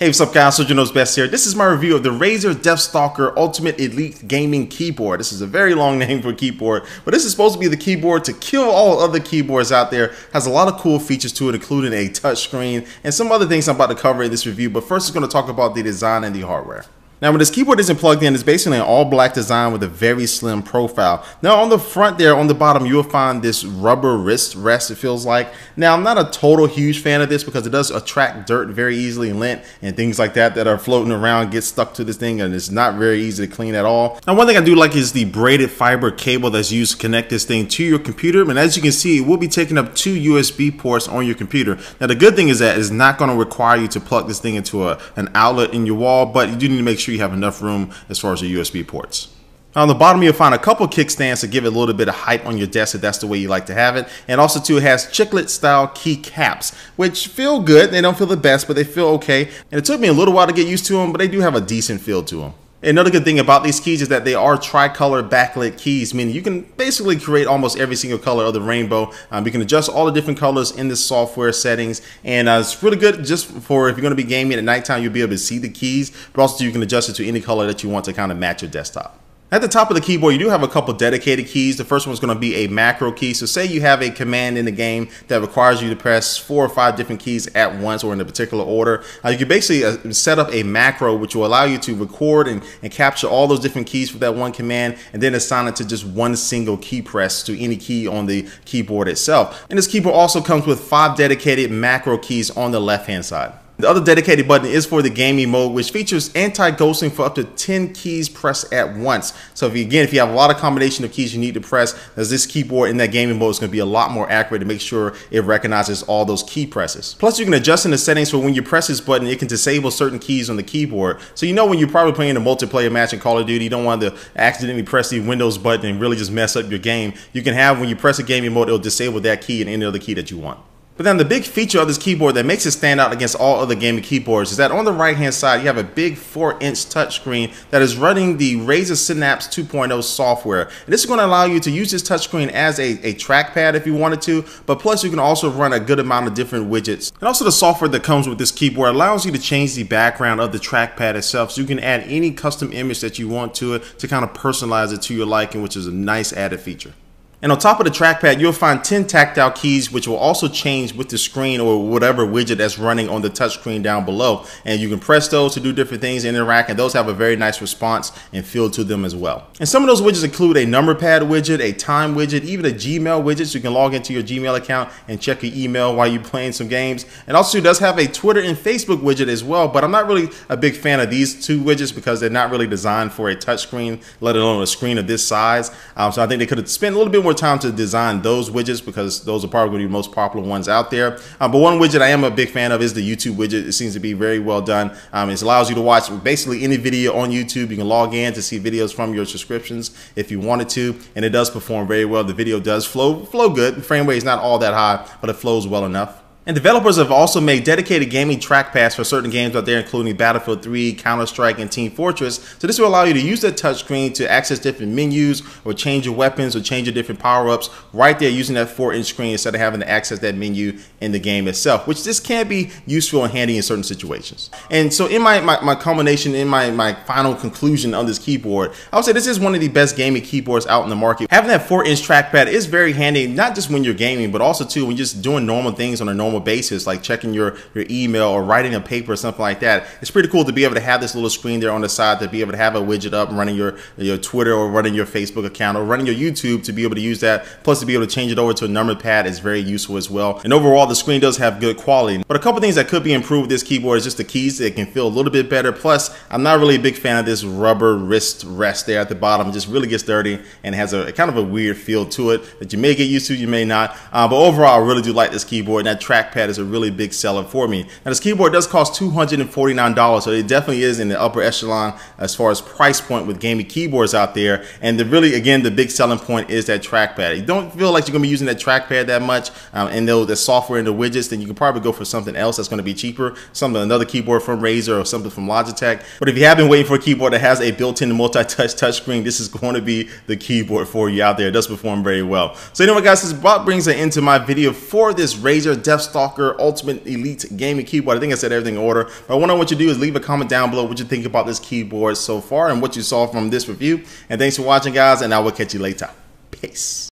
Hey, what's up guys, Soldier Knows Best here. This is my review of the Razer Deathstalker Ultimate Elite Gaming Keyboard. This is a very long name for a keyboard, but this is supposed to be the keyboard to kill all other keyboards out there. Has a lot of cool features to it, including a touchscreen and some other things I'm about to cover in this review, but first we're going to talk about the design and the hardware. Now, when this keyboard isn't plugged in, it's basically an all-black design with a very slim profile. Now, on the front there, on the bottom, you'll find this rubber wrist rest, it feels like. Now, I'm not a total huge fan of this because it does attract dirt very easily, and lint and things like that that are floating around get stuck to this thing, and it's not very easy to clean at all. Now, one thing I do like is the braided fiber cable that's used to connect this thing to your computer, and as you can see, it will be taking up 2 USB ports on your computer. Now, the good thing is that it's not going to require you to plug this thing into an outlet in your wall, but you do need to make sure you have enough room as far as your USB ports. Now, on the bottom, you'll find a couple kickstands to give it a little bit of height on your desk if that's the way you like to have it. And also, too, it has chiclet style key caps, which feel good. They don't feel the best, but they feel okay. And it took me a little while to get used to them, but they do have a decent feel to them. Another good thing about these keys is that they are tricolor backlit keys, meaning you can basically create almost every single color of the rainbow. You can adjust all the different colors in the software settings, and it's really good just for if you're going to be gaming at nighttime, you'll be able to see the keys, but also you can adjust it to any color that you want to kind of match your desktop. At the top of the keyboard, you do have a couple dedicated keys. The first one is going to be a macro key. So say you have a command in the game that requires you to press 4 or 5 different keys at once or in a particular order. You can basically set up a macro which will allow you to record and capture all those different keys for that one command and then assign it to just one single key press to any key on the keyboard itself. And this keyboard also comes with 5 dedicated macro keys on the left-hand side. The other dedicated button is for the gaming mode, which features anti-ghosting for up to 10 keys pressed at once. So if you have a lot of combination of keys you need to press, as this keyboard in that gaming mode is going to be a lot more accurate to make sure it recognizes all those key presses. Plus, you can adjust in the settings for when you press this button, it can disable certain keys on the keyboard. So you know when you're probably playing a multiplayer match in Call of Duty, you don't want to accidentally press the Windows button and really just mess up your game. You can have, when you press a gaming mode, it'll disable that key and any other key that you want. But then the big feature of this keyboard that makes it stand out against all other gaming keyboards is that on the right hand side you have a big 4-inch touchscreen that is running the Razer Synapse 2.0 software. And this is going to allow you to use this touchscreen as a trackpad if you wanted to, but plus you can also run a good amount of different widgets. And also the software that comes with this keyboard allows you to change the background of the trackpad itself, so you can add any custom image that you want to it to kind of personalize it to your liking, which is a nice added feature. And on top of the trackpad, you'll find 10 tactile keys, which will also change with the screen or whatever widget that's running on the touchscreen down below. And you can press those to do different things, interact, and those have a very nice response and feel to them as well. And some of those widgets include a number pad widget, a time widget, even a Gmail widget, so you can log into your Gmail account and check your email while you're playing some games. And also it does have a Twitter and Facebook widget as well, but I'm not really a big fan of these 2 widgets because they're not really designed for a touchscreen, let alone a screen of this size. So I think they could have spent a little bit more time to design those widgets because those are probably the most popular ones out there. But one widget I am a big fan of is the YouTube widget. It seems to be very well done. It allows you to watch basically any video on YouTube. You can log in to see videos from your subscriptions if you wanted to, and it does perform very well. The video does flow good. The frame rate is not all that high, but it flows well enough. And developers have also made dedicated gaming trackpads for certain games out there, including Battlefield 3, Counter-Strike, and Team Fortress. So this will allow you to use that touchscreen to access different menus or change your weapons or change your different power-ups right there using that 4-inch screen instead of having to access that menu in the game itself, which this can be useful and handy in certain situations. And so in my culmination, in my final conclusion on this keyboard, I would say this is one of the best gaming keyboards out in the market. Having that 4-inch trackpad is very handy, not just when you're gaming, but also too when you're just doing normal things on a normal basis, like checking your email or writing a paper or something like that. It's pretty cool to be able to have this little screen there on the side, to be able to have a widget up and running your Twitter or running your Facebook account or running your YouTube, to be able to use that, plus to be able to change it over to a number pad is very useful as well. And overall the screen does have good quality, but a couple things that could be improved with this keyboard is just the keys. It can feel a little bit better, plus I'm not really a big fan of this rubber wrist rest there at the bottom. It just really gets dirty and has a kind of a weird feel to it that you may get used to, you may not, but overall I really do like this keyboard, and that trackpad is a really big seller for me. Now this keyboard does cost $249, so it definitely is in the upper echelon as far as price point with gaming keyboards out there. And again, the big selling point is that trackpad. You don't feel like you're going to be using that trackpad that much, and though the software and the widgets, then you can probably go for something else that's going to be cheaper, another keyboard from Razer or something from Logitech. But if you have been waiting for a keyboard that has a built-in multi-touch touchscreen, this is going to be the keyboard for you out there. It does perform very well. So anyway guys, this about brings an end to my video for this Razer Deathstalker Deathstalker Ultimate Elite Gaming Keyboard. I think I said everything in order, but what I want you to do is leave a comment down below what you think about this keyboard so far and what you saw from this review. And thanks for watching, guys, and I will catch you later. Peace.